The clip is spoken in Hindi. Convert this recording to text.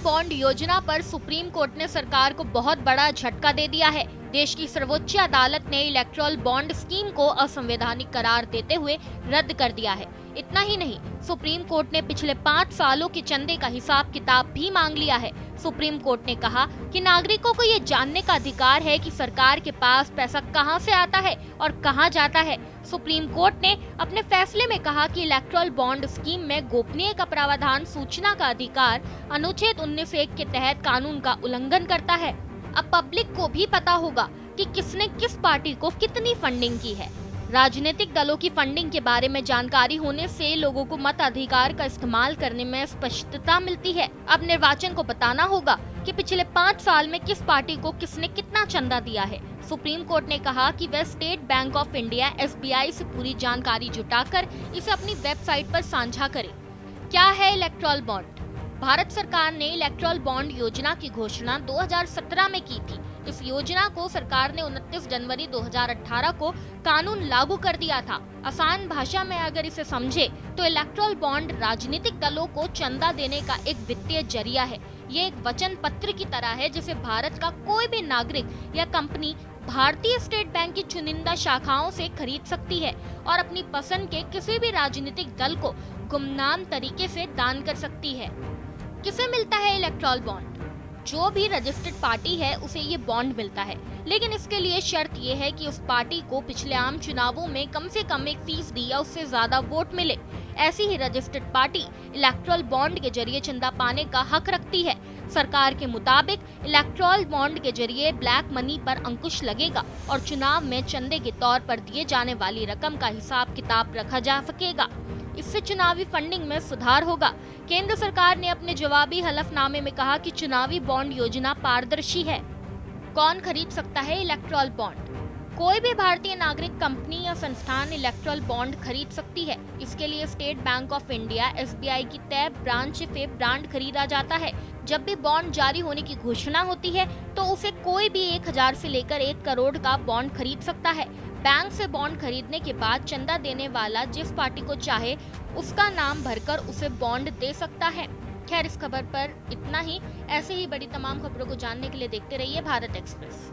बॉन्ड योजना पर सुप्रीम कोर्ट ने सरकार को बहुत बड़ा झटका दे दिया है। देश की सर्वोच्च अदालत ने इलेक्टोरल बॉन्ड स्कीम को असंवैधानिक करार देते हुए रद्द कर दिया है। इतना ही नहीं, सुप्रीम कोर्ट ने पिछले 5 सालों के चंदे का हिसाब किताब भी मांग लिया है। सुप्रीम कोर्ट ने कहा कि नागरिकों को ये जानने का अधिकार है कि सरकार के पास पैसा कहां से आता है और कहां जाता है। सुप्रीम कोर्ट ने अपने फैसले में कहा कि इलेक्टोरल बॉन्ड स्कीम में गोपनीय का प्रावधान सूचना का अधिकार अनुच्छेद 19(1) के तहत कानून का उल्लंघन करता है। अब पब्लिक को भी पता होगा कि किसने किस पार्टी को कितनी फंडिंग की है। राजनीतिक दलों की फंडिंग के बारे में जानकारी होने से लोगों को मताधिकार का इस्तेमाल करने में स्पष्टता मिलती है। अब निर्वाचन को बताना होगा कि पिछले 5 साल में किस पार्टी को किसने कितना चंदा दिया है। सुप्रीम कोर्ट ने कहा कि वह state bank of India (SBI) से पूरी जानकारी जुटाकर इसे अपनी वेबसाइट पर साझा करे। क्या है इलेक्टोरल बॉन्ड? भारत सरकार ने इलेक्टोरल बॉन्ड योजना की घोषणा 2017 में की थी। इस योजना को सरकार ने 29 जनवरी 2018 को कानून लागू कर दिया था। आसान भाषा में अगर इसे समझे तो इलेक्टोरल बॉन्ड राजनीतिक दलों को चंदा देने का एक वित्तीय जरिया है। ये एक वचन पत्र की तरह है जिसे भारत का कोई भी नागरिक या कंपनी भारतीय स्टेट बैंक की चुनिंदा शाखाओं से खरीद सकती है और अपनी पसंद के किसी भी राजनीतिक दल को गुमनाम तरीके से दान कर सकती है। किसे मिलता है इलेक्टोरल बॉन्ड? जो भी रजिस्टर्ड पार्टी है उसे ये बॉन्ड मिलता है, लेकिन इसके लिए शर्त ये है कि उस पार्टी को पिछले आम चुनावों में कम से कम 1% या उससे ज्यादा वोट मिले। ऐसी ही रजिस्टर्ड पार्टी इलेक्टोरल बॉन्ड के जरिए चंदा पाने का हक रखती है। सरकार के मुताबिक इलेक्टोरल बॉन्ड के जरिए ब्लैक मनी पर अंकुश लगेगा और चुनाव में चंदे के तौर पर दिए जाने वाली रकम का हिसाब किताब रखा जा सकेगा। इससे चुनावी फंडिंग में सुधार होगा। केंद्र सरकार ने अपने जवाबी हलफनामे में कहा कि चुनावी बॉन्ड योजना पारदर्शी है। कौन खरीद सकता है इलेक्टोरल बॉन्ड? कोई भी भारतीय नागरिक, कंपनी या संस्थान इलेक्टोरल बॉन्ड खरीद सकती है। इसके लिए state bank of India (SBI) की तय ब्रांच से बॉन्ड खरीदा जाता है। जब भी बॉन्ड जारी होने की घोषणा होती है तो उसे कोई भी 1000 से लेकर 1 करोड़ का बॉन्ड खरीद सकता है। बैंक से बॉन्ड खरीदने के बाद चंदा देने वाला जिस पार्टी को चाहे उसका नाम भरकर उसे बॉन्ड दे सकता है। खैर, इस खबर पर इतना ही। ऐसे ही बड़ी तमाम खबरों को जानने के लिए देखते रहिए भारत एक्सप्रेस।